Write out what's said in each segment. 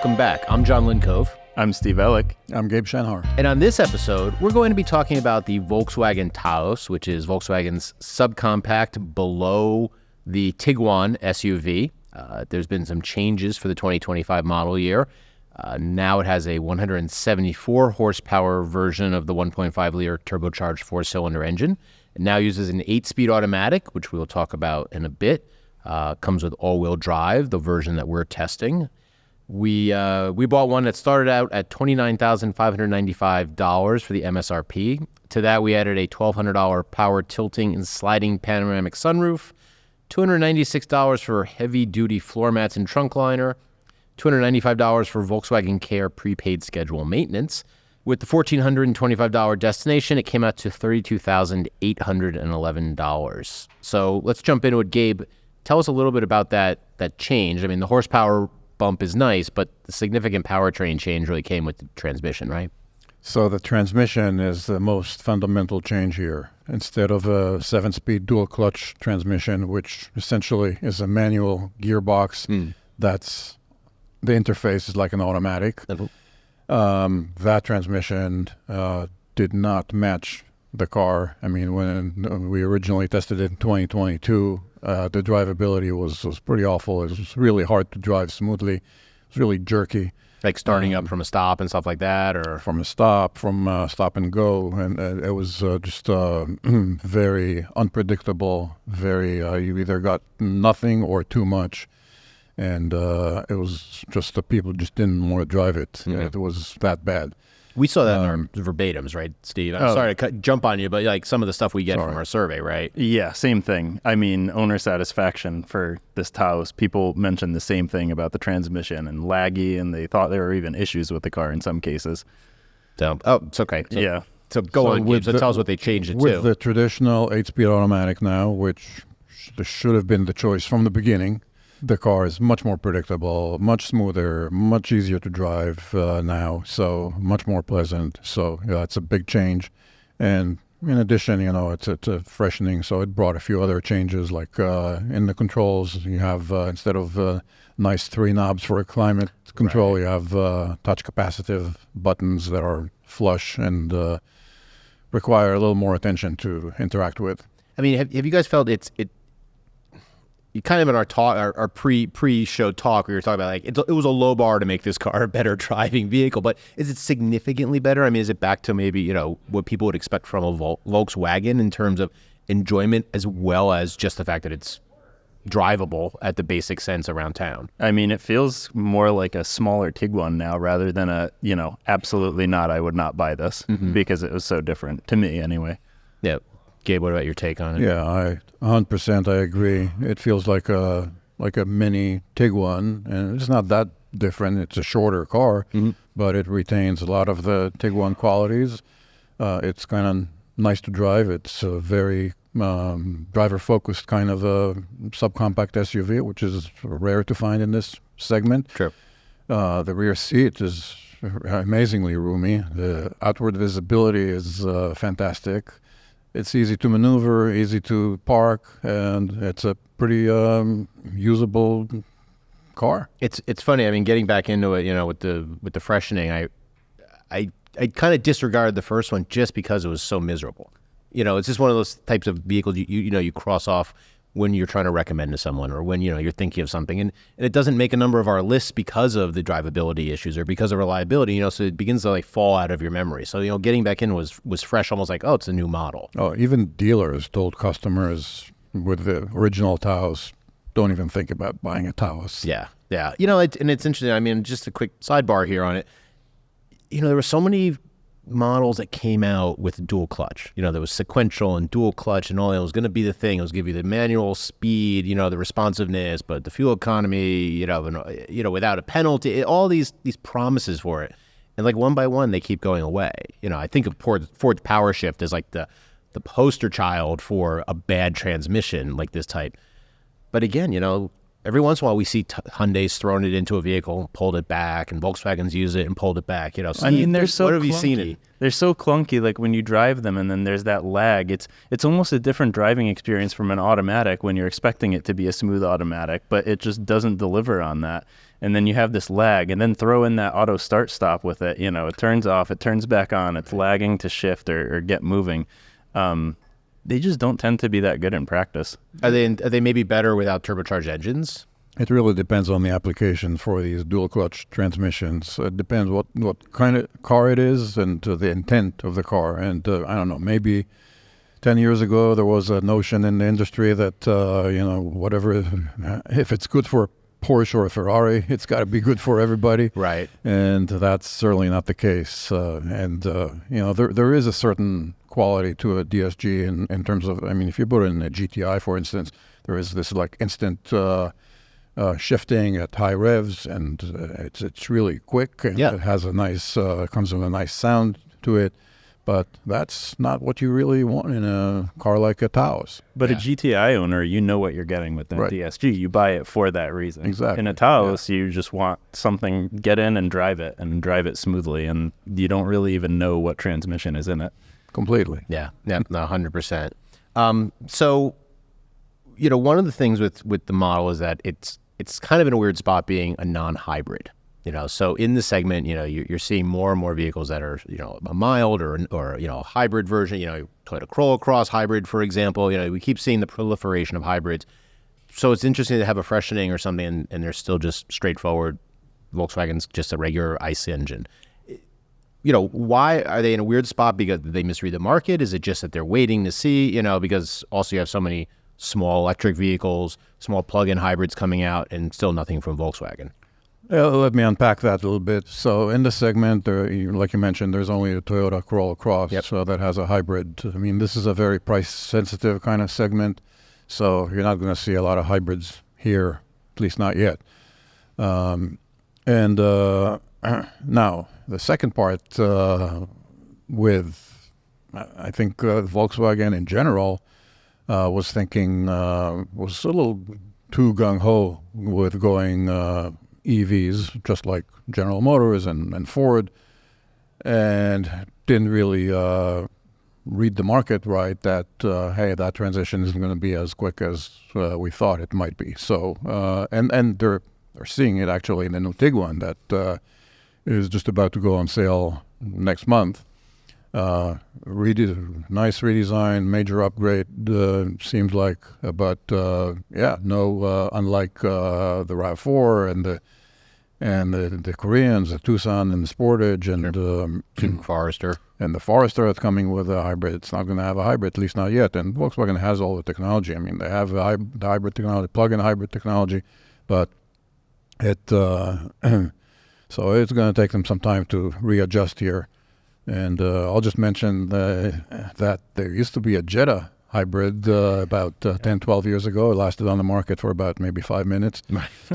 welcome back. I'm John Lincove. I'm Steve Ellick. I'm Gabe Shanhar. And on this episode, we're going to be talking about the Volkswagen Taos, which is Volkswagen's subcompact below the Tiguan SUV. There's been some changes for the 2025 model year. Now it has a 174 horsepower version of the 1.5-liter turbocharged four-cylinder engine. It now uses an 8-speed automatic, which we'll talk about in a bit. Comes with all-wheel drive, the version that we're testing. We bought one that started out at $29,595 for the MSRP. To that, we added a $1,200 power tilting and sliding panoramic sunroof, $296 for heavy-duty floor mats and trunk liner, $295 for Volkswagen Care prepaid schedule maintenance. With the $1,425 destination, it came out to $32,811. So let's jump into it. Gabe, tell us a little bit about that change. I mean, the horsepower bump is nice, but the significant powertrain change really came with the transmission, right? So the transmission is the most fundamental change here. Instead of a 7-speed dual-clutch transmission, which essentially is a manual gearbox, that's the interface is like an automatic. That transmission did not match the car. I mean, when we originally tested it in 2022, the drivability was pretty awful. It was really hard to drive smoothly. It was really jerky. Like starting up from a stop and stuff like that, or from stop and go, and it was just very unpredictable. Very, you either got nothing or too much, and it was just the people just didn't want to drive it. Mm-hmm. It was that bad. We saw that in our verbatims, right, Steve? I'm sorry to jump on you, but like some of the stuff we get from our survey, right? Yeah, same thing. I mean, owner satisfaction for this Taos, people mentioned the same thing about the transmission and laggy, and they thought there were even issues with the car in some cases. So, it's okay. Yeah. So go on, Gabe. So tell us what they changed it to. With the traditional 8-speed automatic now, which should have been the choice from the beginning, the car is much more predictable, much smoother, much easier to drive now, so much more pleasant. So yeah, it's a big change. And in addition, it's a freshening, so it brought a few other changes, like in the controls, you have, instead of nice 3 knobs for a climate control, right, you have touch capacitive buttons that are flush and require a little more attention to interact with. I mean, have you guys felt you kind of in our talk, our pre-show talk, we were talking about like it was a low bar to make this car a better driving vehicle, but is it significantly better? I mean, is it back to maybe what people would expect from a Volkswagen in terms of enjoyment, as well as just the fact that it's drivable at the basic sense around town? I mean, it feels more like a smaller Tiguan now rather than absolutely not. I would not buy this because it was so different to me anyway. Yeah. Gabe, what about your take on it? Yeah, 100% I agree. It feels like a mini Tiguan, and it's not that different. It's a shorter car, but it retains a lot of the Tiguan qualities. It's kind of nice to drive. It's a very driver-focused kind of a subcompact SUV, which is rare to find in this segment. True. The rear seat is amazingly roomy. The outward visibility is fantastic. It's easy to maneuver, easy to park, and it's a pretty usable car. It's funny. I mean, getting back into it, with the freshening, I kind of disregarded the first one just because it was so miserable. It's just one of those types of vehicles you cross off when you're trying to recommend to someone, or when you're thinking of something, and it doesn't make a number of our lists because of the drivability issues or because of reliability. So it begins to like fall out of your memory. So getting back in was fresh, almost like, oh, it's a new model. Oh, even dealers told customers with the original Taos, don't even think about buying a Taos. Yeah. And it's interesting. I mean, just a quick sidebar here on it. There were so many models that came out with dual clutch. There was sequential and dual clutch and all that. It was going to be the thing. It was give you the manual speed, the responsiveness, but the fuel economy, without a penalty, all these promises for it. And like one by one, they keep going away. I think of Ford's PowerShift as like the poster child for a bad transmission like this type. But again, every once in a while we see Hyundai's thrown it into a vehicle, pulled it back, and Volkswagens use it and pulled it back. Steve, I mean, they're so what have clunky. you seen? They're so clunky, like when you drive them and then there's that lag. It's almost a different driving experience from an automatic when you're expecting it to be a smooth automatic, but it just doesn't deliver on that. And then you have this lag, and then throw in that auto start stop with it. It turns off, it turns back on, it's lagging to shift or get moving. They just don't tend to be that good in practice. Are they maybe better without turbocharged engines? It really depends on the application for these dual clutch transmissions. It depends what kind of car it is and the intent of the car. And I don't know, maybe 10 years ago there was a notion in the industry that, whatever, if it's good for Porsche or a Ferrari, it's got to be good for everybody. Right. And that's certainly not the case. There is a certain quality to a DSG in terms of, if you put in a GTI, for instance, there is this like instant shifting at high revs, and it's really quick, and it has comes with a nice sound to it. But that's not what you really want in a car like a Taos. But a GTI owner, you know what you're getting with that DSG. You buy it for that reason. Exactly. In a Taos, you just want something, get in and drive it smoothly, and you don't really even know what transmission is in it. Completely. Yeah, no, 100%. So, one of the things with the model is that it's kind of in a weird spot being a non-hybrid. So in the segment, you're seeing more and more vehicles that are, a mild or a hybrid version, Toyota Corolla Cross hybrid, for example. We keep seeing the proliferation of hybrids. So it's interesting to have a freshening or something, and they're still just straightforward. Volkswagen's just a regular ICE engine. Why are they in a weird spot? Because they misread the market? Is it just that they're waiting to see, because also you have so many small electric vehicles, small plug-in hybrids coming out, and still nothing from Volkswagen? Let me unpack that a little bit. So in the segment, like you mentioned, there's only a Toyota Corolla Cross that has a hybrid. This is a very price-sensitive kind of segment, so you're not going to see a lot of hybrids here, at least not yet. Now, the second part with, I think, Volkswagen in general was thinking, was a little too gung-ho with going EVs, just like General Motors and Ford, and didn't really read the market right, that, hey, that transition isn't going to be as quick as we thought it might be. So, and they're seeing it actually in the new Tiguan that is just about to go on sale next month. Nice redesign, major upgrade, seems like, but unlike the RAV4 and the Koreans, the Tucson and the Sportage and Forester. And the Forester that's coming with a hybrid. It's not going to have a hybrid, at least not yet. And Volkswagen has all the technology. They have the hybrid technology, plug-in hybrid technology, but so it's going to take them some time to readjust here. And I'll just mention that there used to be a Jetta hybrid about 10, 12 years ago. It lasted on the market for about maybe 5 minutes.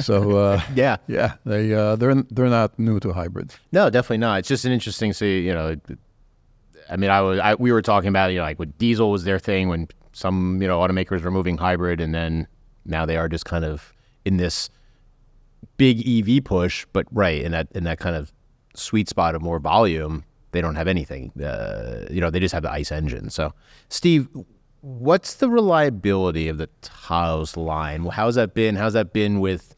So they're not new to hybrids. No, definitely not. It's just an interesting, we were talking about, like with diesel was their thing when some, automakers were moving hybrid, and then now they are just kind of in this big EV push, but in that kind of sweet spot of more volume, they don't have anything. They just have the ICE engine. So, Steve, what's the reliability of the Taos line? How's that been? How's that been with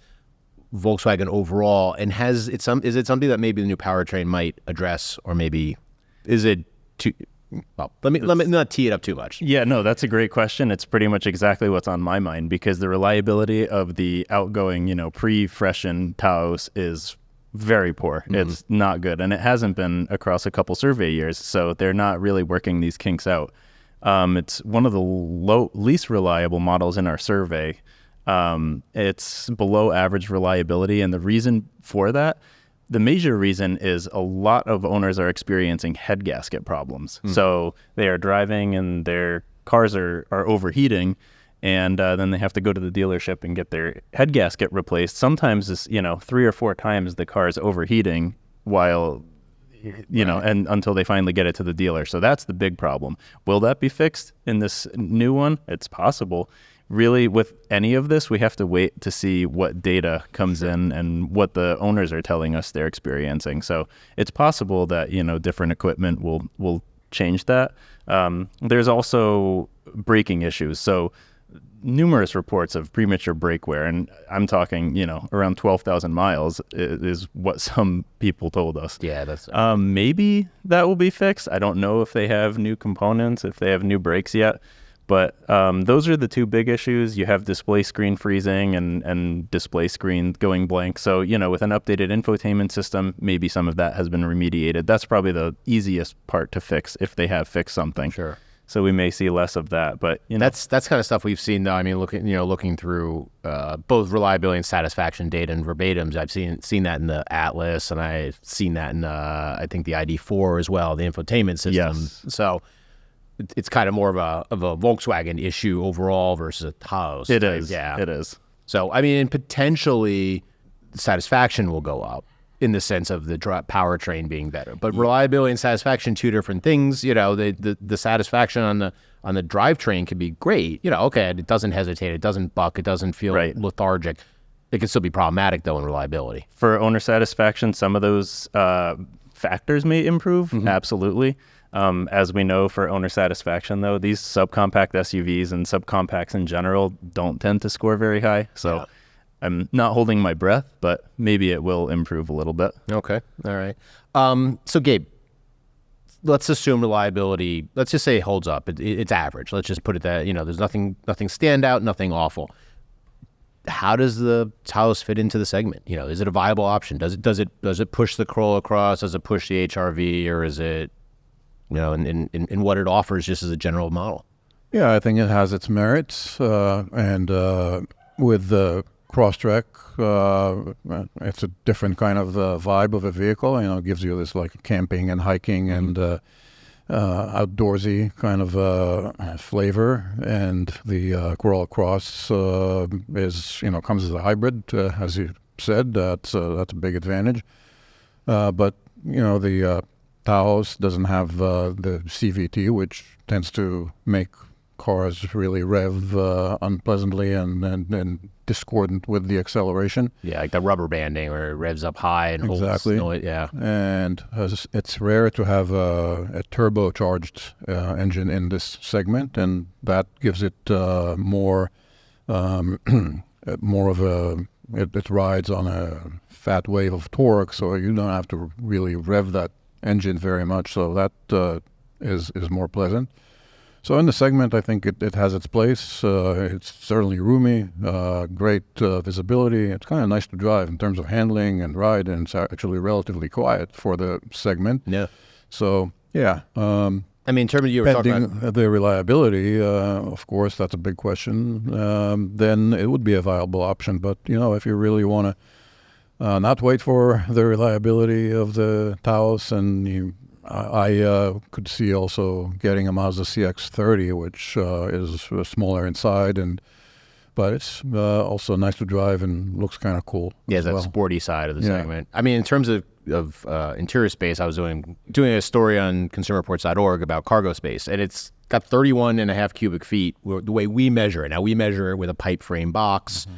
Volkswagen overall? And is it something that maybe the new powertrain might address, or maybe is it too? Well, let me not tee it up too much. Yeah, no, that's a great question. It's pretty much exactly what's on my mind, because the reliability of the outgoing, pre-freshened Taos is very poor. Mm-hmm. It's not good, and it hasn't been across a couple survey years, so they're not really working these kinks out. It's one of the least reliable models in our survey. It's below average reliability, and the reason for that, the major reason, is a lot of owners are experiencing head gasket problems. Mm-hmm. So they are driving and their cars are overheating, and then they have to go to the dealership and get their head gasket replaced. Sometimes it's 3 or 4 times the car is overheating while and until they finally get it to the dealer. So that's the big problem. Will that be fixed in this new one? It's possible. really with any of this, we have to wait to see what data comes in and what the owners are telling us they're experiencing. So it's possible that, different equipment will change that. There's also braking issues. So numerous reports of premature brake wear, and I'm talking, around 12,000 miles is what some people told us. Yeah, that's maybe that will be fixed. I don't know if they have new components, if they have new brakes yet. But those are the two big issues. You have display screen freezing and display screen going blank. So, with an updated infotainment system, maybe some of that has been remediated. That's probably the easiest part to fix if they have fixed something. Sure. So we may see less of that. But that's kind of stuff we've seen, though. I mean, looking through both reliability and satisfaction data and verbatims, I've seen that in the Atlas, and I've seen that in I think the ID4 as well, the infotainment system. Yes. So it's kind of more of a Volkswagen issue overall versus a Taos. It is. Yeah. It is. So, I mean, potentially satisfaction will go up in the sense of the powertrain being better. But reliability and satisfaction, two different things. The satisfaction on the drivetrain can be great. Okay, it doesn't hesitate, it doesn't buck, it doesn't feel lethargic. It can still be problematic, though, in reliability. For owner satisfaction, some of those factors may improve. Mm-hmm. Absolutely. As we know, for owner satisfaction, though, these subcompact SUVs and subcompacts in general don't tend to score very high. So yeah. I'm not holding my breath, but maybe it will improve a little bit. Okay. All right. So, Gabe, let's assume reliability, let's just say it holds up. It's average. Let's just put it that, there's nothing standout, nothing awful. How does the Taos fit into the segment? Is it a viable option? Does it push the Corolla Cross? Does it push the HR-V, or is it in what it offers just as a general model? Yeah, I think it has its merits. And with the Crosstrek, it's a different kind of vibe of a vehicle. It gives you this like camping and hiking and outdoorsy kind of flavor. And the Corolla Cross comes as a hybrid, as you said. That's a big advantage. But the Taos doesn't have the CVT, which tends to make cars really rev unpleasantly and discordant with the acceleration. Yeah, like the rubber banding where it revs up high and exactly. holds noise. Yeah, and it's rare to have a turbocharged engine in this segment, and that gives it more of a. It rides on a fat wave of torque, so you don't have to really rev that engine very much, so that is more pleasant. So in the segment, I think it has its place. It's certainly roomy, great visibility. It's kind of nice to drive in terms of handling and ride, and it's actually relatively quiet for the segment. Yeah. So, yeah. In terms of you were talking about the reliability, of course, that's a big question. Then it would be a viable option. But, if you really want to not wait for the reliability of the Taos, and I could see also getting a Mazda CX-30, which is smaller inside, but it's also nice to drive and looks kind of cool. Yeah, that sporty side of the segment. In terms of interior space, I was doing a story on consumerreports.org about cargo space, and it's got 31.5 cubic feet the way we measure it. Now, we measure it with a pipe frame box,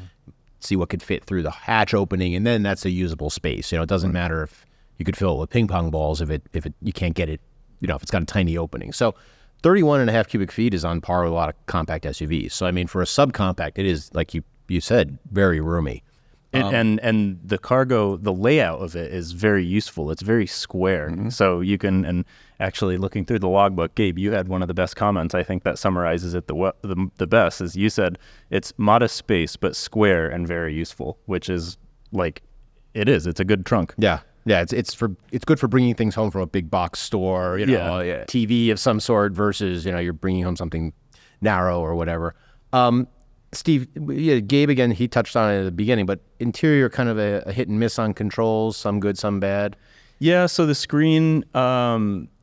see what could fit through the hatch opening, and then that's a usable space. It doesn't matter if you could fill it with ping pong balls if you can't get it, if it's got a tiny opening. So 31.5 cubic feet is on par with a lot of compact SUVs. So, for a subcompact, it is, like you said, very roomy. And the cargo, the layout of it is very useful. It's very square. Mm-hmm. So you can, and actually looking through the logbook, Gabe, you had one of the best comments, I think, that summarizes it the best, is you said it's modest space, but square and very useful, which is it's a good trunk. Yeah. Yeah, it's good for bringing things home from a big box store, a TV of some sort versus, you're bringing home something narrow or whatever. Steve, Gabe, again, he touched on it at the beginning, but interior kind of a hit and miss on controls, some good, some bad. Yeah, so the screen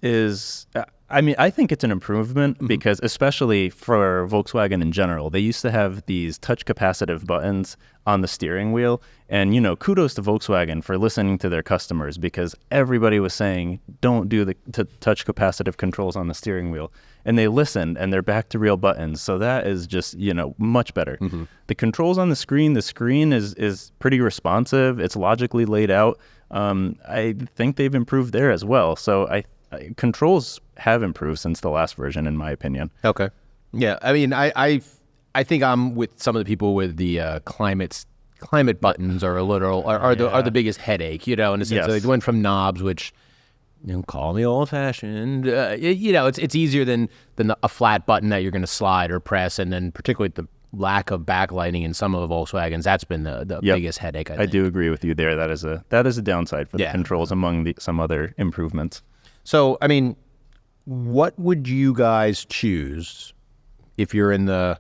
is, I mean, I think it's an improvement because especially for Volkswagen in general, they used to have these touch capacitive buttons on the steering wheel. And, kudos to Volkswagen for listening to their customers because everybody was saying, don't do the touch capacitive controls on the steering wheel. And they listened and they're back to real buttons. So that is just, much better. The controls on the screen is pretty responsive. It's logically laid out. I think they've improved there as well. So controls have improved since the last version, in my opinion. Okay. Yeah. I mean, I think I'm with some of the people with the climate buttons are the biggest headache, in the sense that they went from knobs, which, call me old fashioned, it's easier than a flat button that you're going to slide or press. And then particularly the lack of backlighting in some of the Volkswagens, that's been the biggest headache. I think. Do agree with you there. That is a downside for the controls among some other improvements. So, I mean, what would you guys choose if you're in the,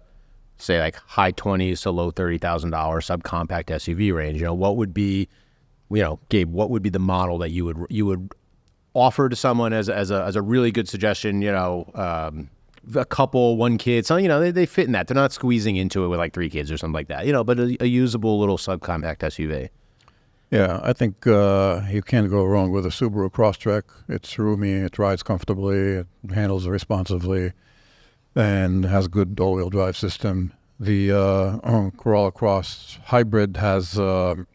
say, like high 20s to low $30,000 subcompact SUV range? What would be, Gabe, what would be the model that you would offer to someone as a really good suggestion? A couple, one kid, so they fit in that. They're not squeezing into it with like 3 kids or something like that. But a usable little subcompact SUV. Yeah, I think you can't go wrong with a Subaru Crosstrek. It's roomy, it rides comfortably, it handles responsively, and has a good all-wheel drive system. The Corolla Cross Hybrid has the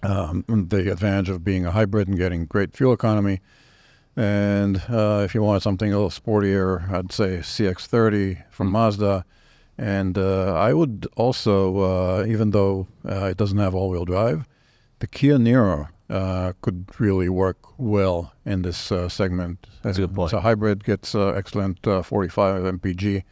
advantage of being a hybrid and getting great fuel economy. And if you want something a little sportier, I'd say CX-30 from Mazda. And I would also, even though it doesn't have all-wheel drive, the Kia Niro could really work well in this segment. That's a good point. It's a hybrid, gets excellent 45 mpg,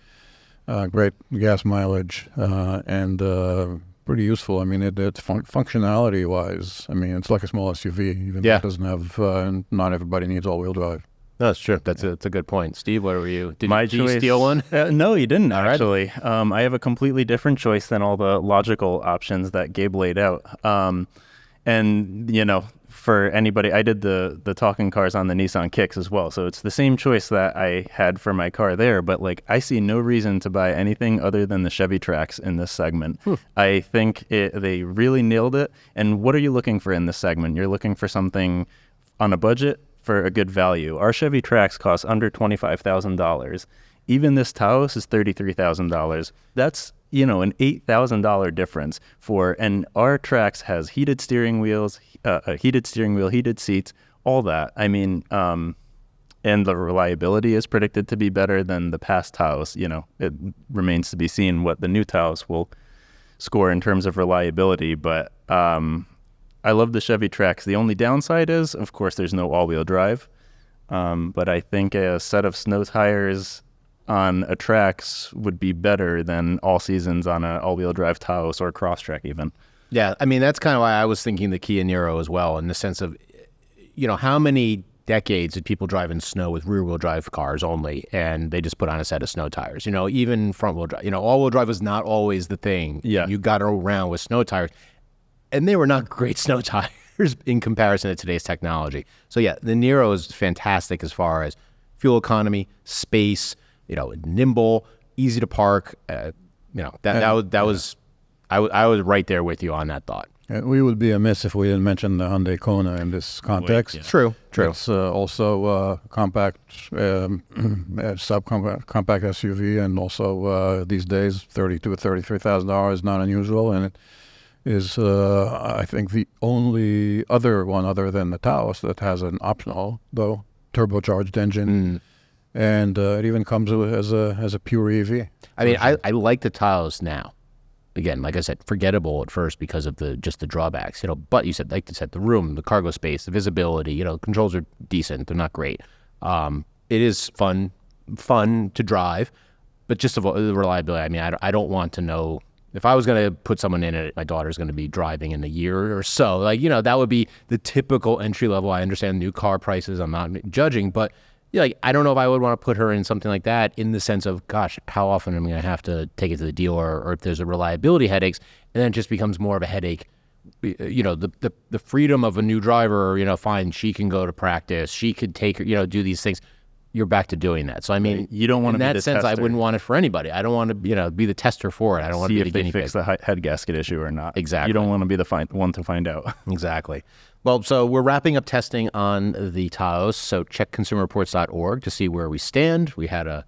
great gas mileage, and pretty useful. I mean, it's functionality-wise, it's like a small SUV, even though it doesn't have, not everybody needs all-wheel drive. No, that's true. That's a good point. Steve, what were you? Did you choice, steal one? No, you didn't, actually. I have a completely different choice than all the logical options that Gabe laid out. And, for anybody, I did the talking cars on the Nissan Kicks as well. So it's the same choice that I had for my car there. But, I see no reason to buy anything other than the Chevy Trax in this segment. I think they really nailed it. And what are you looking for in this segment? You're looking for something on a budget for a good value. Our Chevy Trax costs under $25,000. Even this Taos is $33,000. That's an $8,000 difference and our Trax has heated steering wheel, heated seats, all that. And the reliability is predicted to be better than the past Taos. It remains to be seen what the new Taos will score in terms of reliability, but I love the Chevy Trax. The only downside is, of course, there's no all-wheel drive, but I think a set of snow tires on a Trax would be better than all seasons on an all-wheel drive Taos or Crosstrek even. Yeah, that's kind of why I was thinking the Kia Niro as well, in the sense of, how many decades did people drive in snow with rear-wheel drive cars only, and they just put on a set of snow tires? Even front-wheel drive. All-wheel drive was not always the thing. Yeah. You got around with snow tires, and they were not great snow tires in comparison to today's technology. So yeah, the Niro is fantastic as far as fuel economy, space, nimble, easy to park. I was right there with you on that thought. We would be amiss if we didn't mention the Hyundai Kona in this context. True. It's also compact, subcompact SUV, and also these days $32,000 to $33,000 is not unusual, and it is I think the only other one other than the Taos that has an optional though turbocharged engine. And it even comes as a pure EV. I like the Taos now. Again, like I said, forgettable at first because of the drawbacks. But you said, like you said, the room, the cargo space, the visibility. Controls are decent. They're not great. It is fun to drive, but just the reliability. I don't want to know if I was going to put someone in it. My daughter's going to be driving in a year or so. That would be the typical entry level. I understand new car prices. I'm not judging, but. I don't know if I would want to put her in something like that, in the sense of, gosh, how often am I going to have to take it to the dealer, or if there's a reliability headaches, and then it just becomes more of a headache. The freedom of a new driver, fine, she can go to practice, she could take her, do these things. you're back to doing that. So I mean, you don't want to in be that the sense, I tester. wouldn't want it for anybody. I don't want to, be the tester for it. I don't want to See be if the they guinea fix pig. the head gasket issue or not. Exactly. You don't want to be the one to find out. Exactly. Well, so we're wrapping up testing on the Taos. So check consumerreports.org to see where we stand. I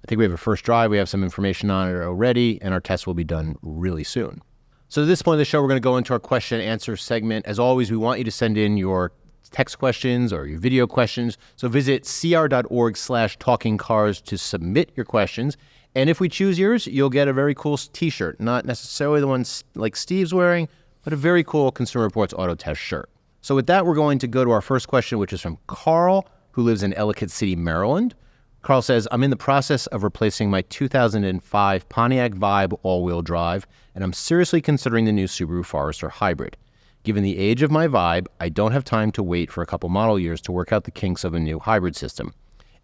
think we have a first drive. We have some information on it already, and our test will be done really soon. So at this point of the show, we're going to go into our question and answer segment. As always, we want you to send in your text questions or your video questions. So visit cr.org/talkingcars to submit your questions. And if we choose yours, you'll get a very cool t-shirt. Not necessarily the one like Steve's wearing, but a very cool Consumer Reports Auto Test shirt. So with that, we're going to go to our first question, which is from Carl, who lives in Ellicott City, Maryland. Carl says, I'm in the process of replacing my 2005 Pontiac Vibe all-wheel drive, and I'm seriously considering the new Subaru Forester Hybrid. Given the age of my Vibe, I don't have time to wait for a couple model years to work out the kinks of a new hybrid system.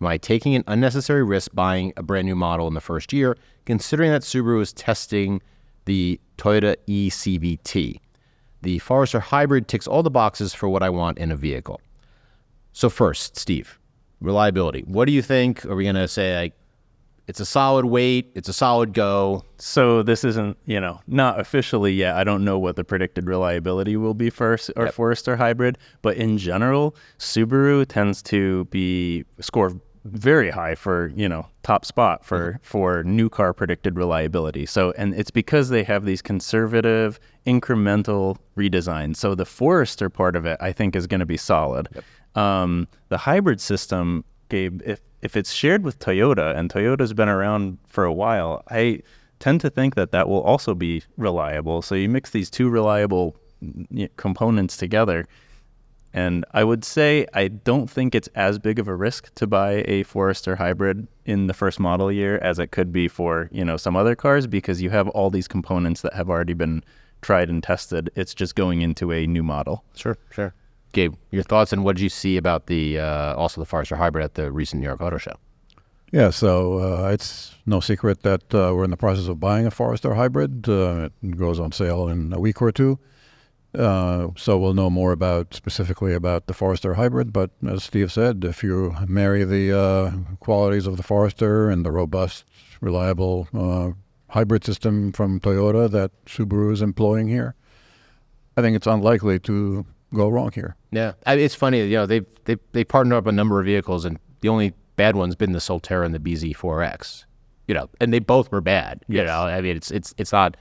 Am I taking an unnecessary risk buying a brand new model in the first year, considering that Subaru is testing the Toyota eCVT? The Forester Hybrid ticks all the boxes for what I want in a vehicle. So first, Steve, reliability. What do you think? Are we going to say, like, it's a solid wait, it's a solid go? So this isn't, not officially yet. I don't know what the predicted reliability will be for Forester Hybrid, but in general, Subaru tends to score very high for, top spot for new car predicted reliability. So, and it's because they have these conservative, incremental redesigns. So the Forester part of it, I think, is going to be solid. Yep. The hybrid system, Gabe, if it's shared with Toyota, and Toyota's been around for a while, I tend to think that will also be reliable. So you mix these two reliable components together, and I would say I don't think it's as big of a risk to buy a Forester Hybrid in the first model year as it could be for, some other cars, because you have all these components that have already been tried and tested. It's just going into a new model. Sure. Gabe, your thoughts on what did you see about also the Forester Hybrid at the recent New York Auto Show? Yeah, so it's no secret that we're in the process of buying a Forester Hybrid. It goes on sale in a week or two. So we'll know more specifically about the Forester Hybrid. But as Steve said, if you marry the qualities of the Forester and the robust, reliable hybrid system from Toyota that Subaru is employing here, I think it's unlikely to go wrong here. Yeah, it's funny. They partnered up a number of vehicles, and the only bad one's been the Solterra and the BZ4X. And they both were bad. Yes. It's not.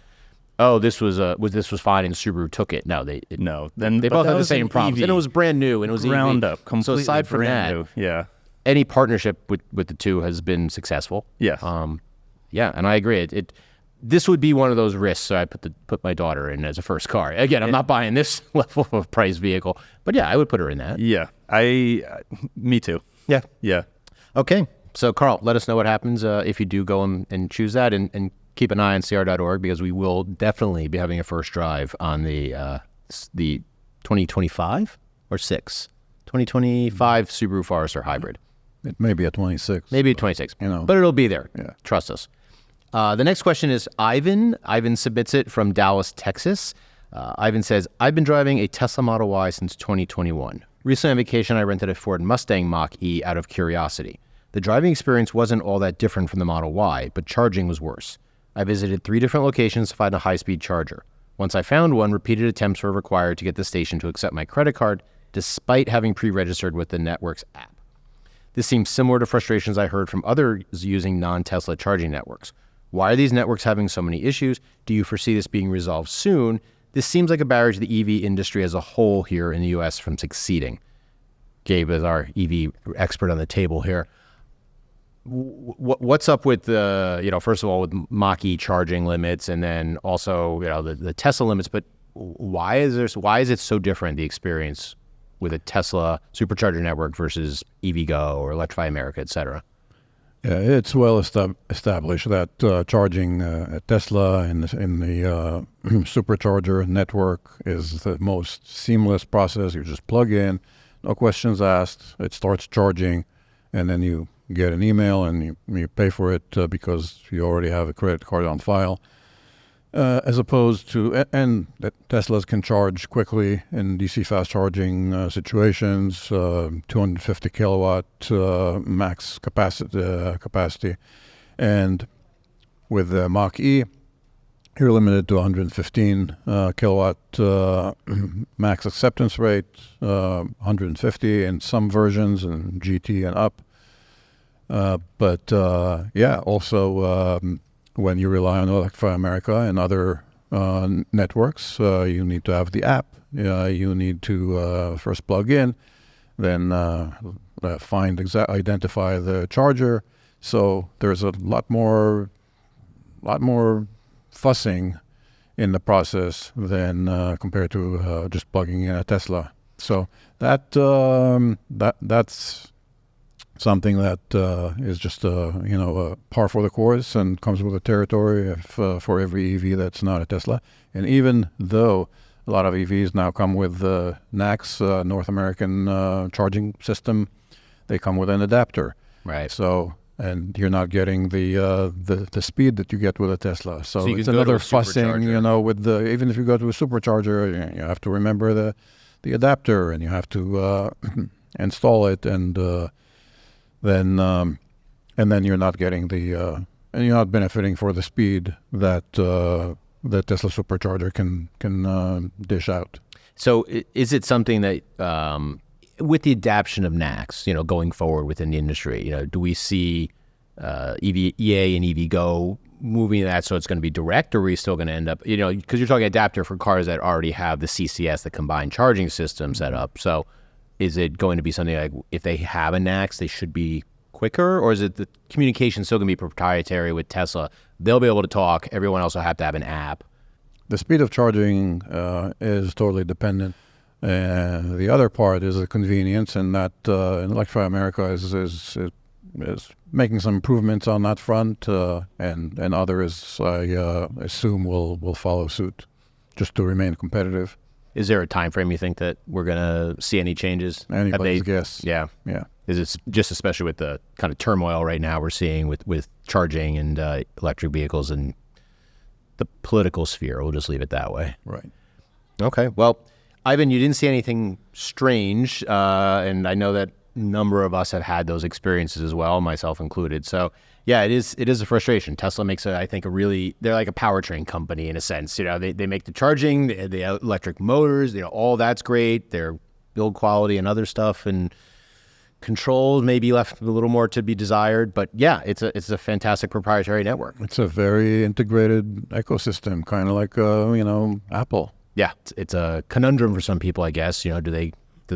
Oh, this was fine, and Subaru took it. No, they both had the same problems, and it was brand new, and it was ground EV. up, completely So aside from brand that, new. Yeah, any partnership with the two has been successful. Yes. Yeah, and I agree. This would be one of those risks. So I put my daughter in as a first car. Again, I'm not buying this level of price vehicle, but yeah, I would put her in that. Yeah, me too. Yeah. Okay. So Carl, let us know what happens if you do go and choose that, and keep an eye on cr.org, because we will definitely be having a first drive on the 2025 or 2025 Subaru Forester Hybrid. It may be a 26. Maybe 26, You know. but it'll be there. Yeah. Trust us. The next question is Ivan. Ivan submits it from Dallas, Texas. Ivan says, I've been driving a Tesla Model Y since 2021. Recently on vacation, I rented a Ford Mustang Mach-E out of curiosity. The driving experience wasn't all that different from the Model Y, but charging was worse. I visited 3 different locations to find a high-speed charger. Once I found one, repeated attempts were required to get the station to accept my credit card, despite having pre-registered with the network's app. This seems similar to frustrations I heard from others using non-Tesla charging networks. Why are these networks having so many issues? Do you foresee this being resolved soon? This seems like a barrier to the EV industry as a whole here in the U.S. from succeeding. Gabe is our EV expert on the table here. What's up with first of all, with Mach-E charging limits, and then also, the Tesla limits, but why is it so different, the experience with a Tesla supercharger network versus EVgo or Electrify America, et cetera? Yeah, it's well established that charging at Tesla in the supercharger network is the most seamless process. You just plug in, no questions asked, it starts charging, and then you get an email and you pay for it because you already have a credit card on file. as opposed to, and that Teslas can charge quickly in DC fast charging situations, 250 kilowatt max capacity. And with the Mach-E, you're limited to 115 kilowatt max acceptance rate, 150 in some versions, and GT and up. Also when you rely on Electrify America and other networks, you need to have the app. You need to first plug in, then identify the charger. So there's a lot more fussing in the process than compared to just plugging in a Tesla. So that's something that is just par for the course and comes with the territory for every EV that's not a Tesla. And even though a lot of EVs now come with the NACS, North American charging system, they come with an adapter. Right. So, and you're not getting the speed that you get with a Tesla. So you it's can go to another a fussing, supercharger. with even if you go to a supercharger, you have to remember the adapter, and you have to install it, and then you're not getting and you're not benefiting for the speed that the Tesla supercharger can dish out. So is it something that, with the adoption of NACS, going forward within the industry, do we see EA and EVgo moving that so it's going to be direct, or are we still going to end up, because you're talking adapter for cars that already have the CCS, the combined charging system set up. So is it going to be something like if they have a NACS, they should be quicker, or is it the communication still going to be proprietary with Tesla? They'll be able to talk. Everyone else will have to have an app. The speed of charging is totally dependent. And the other part is the convenience, and that Electrify America is making some improvements on that front, and others, I assume, will follow suit just to remain competitive. Is there a time frame you think that we're going to see any changes? Anybody's guess. Yeah. Yeah. Is it just especially with the kind of turmoil right now we're seeing with charging and electric vehicles and the political sphere? We'll just leave it that way. Right. Okay. Well, Ivan, you didn't see anything strange, and I know that a number of us have had those experiences as well, myself included. So, yeah, it is a frustration. Tesla makes they're like a powertrain company in a sense. They make the charging, the electric motors, all that's great. Their build quality and other stuff and controls may be left a little more to be desired. But yeah, it's a fantastic proprietary network. It's a very integrated ecosystem, kind of like Apple. Yeah, it's a conundrum for some people, I guess. Do they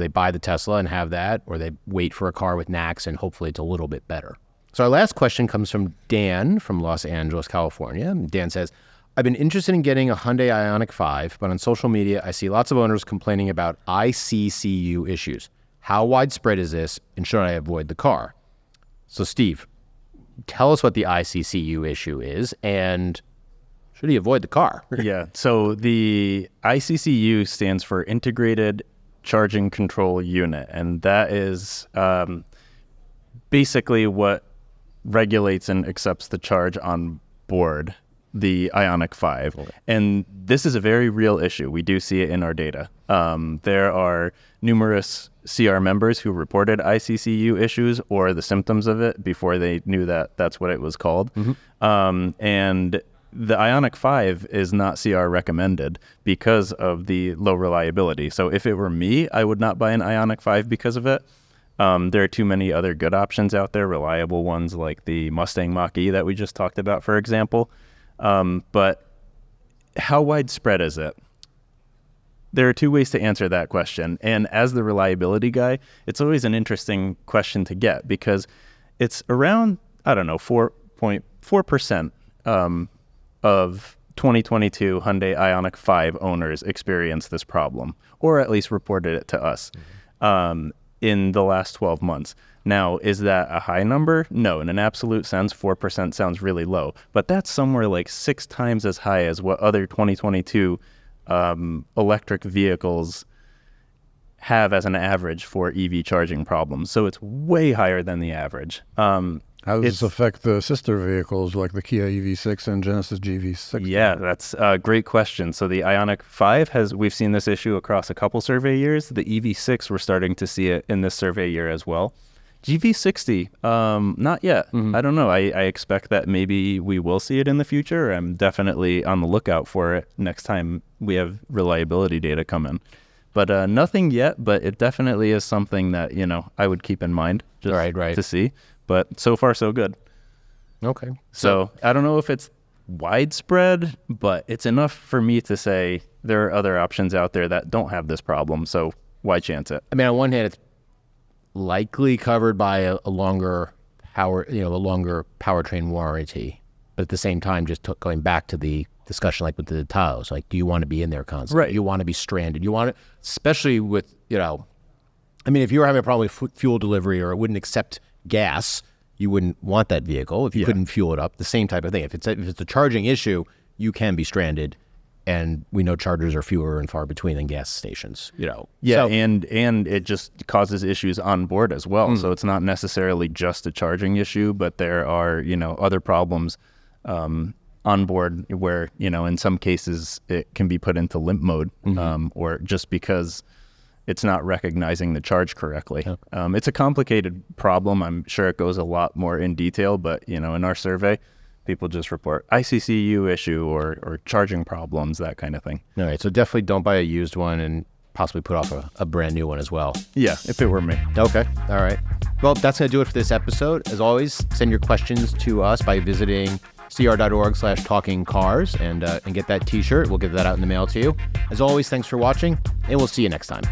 buy the Tesla and have that, or they wait for a car with NACS and hopefully it's a little bit better? So our last question comes from Dan from Los Angeles, California. Dan says, I've been interested in getting a Hyundai Ioniq 5, but on social media, I see lots of owners complaining about ICCU issues. How widespread is this, and should I avoid the car? So Steve, tell us what the ICCU issue is, and should he avoid the car? Yeah. So the ICCU stands for Integrated Charging Control Unit, and that is basically what regulates and accepts the charge on board the Ioniq 5. Okay. And this is a very real issue. We do see it in our data. There are numerous CR members who reported ICCU issues or the symptoms of it before they knew that that's what it was called. Mm-hmm. And the Ioniq 5 is not CR recommended because of the low reliability. So if it were me, I would not buy an Ioniq 5 because of it. There are too many other good options out there, reliable ones like the Mustang Mach-E that we just talked about, for example. But how widespread is it? There are two ways to answer that question. And as the reliability guy, it's always an interesting question to get because it's around, 4.4% of 2022 Hyundai Ioniq 5 owners experienced this problem, or at least reported it to us in the last 12 months. Now, is that a high number? No, in an absolute sense, 4% sounds really low, but that's somewhere like 6 times as high as what other 2022 electric vehicles have as an average for EV charging problems. So it's way higher than the average. How does this affect the sister vehicles like the Kia EV6 and Genesis GV6? Yeah, that's a great question. So the Ioniq 5 we've seen this issue across a couple survey years. The EV6, we're starting to see it in this survey year as well. GV60, not yet. I don't know. I expect that maybe we will see it in the future. I'm definitely on the lookout for it next time we have reliability data come in. But nothing yet, but it definitely is something that, I would keep in mind just to see. But so far, so good. Okay. So I don't know if it's widespread, but it's enough for me to say there are other options out there that don't have this problem. So why chance it? I mean, on one hand, it's likely covered by a longer powertrain warranty. But at the same time, just going back to the discussion like with the Taos, like, do you want to be in there constantly? Right. Do you want to be stranded? You want to, especially with, if you were having a problem with fuel delivery or it wouldn't accept gas, you wouldn't want that vehicle if you couldn't fuel it up. The same type of thing. If it's a charging issue, you can be stranded, and we know chargers are fewer and far between than gas stations. Yeah, so, and it just causes issues on board as well. So it's not necessarily just a charging issue, but there are other problems on board where in some cases it can be put into limp mode, or just because it's not recognizing the charge correctly. It's a complicated problem. I'm sure it goes a lot more in detail, but in our survey, people just report ICCU issue or charging problems, that kind of thing. All right, so definitely don't buy a used one and possibly put off a brand new one as well. Yeah, if it were me. Okay, all right. Well, that's going to do it for this episode. As always, send your questions to us by visiting cr.org/talkingcars and get that t-shirt. We'll get that out in the mail to you. As always, thanks for watching, and we'll see you next time.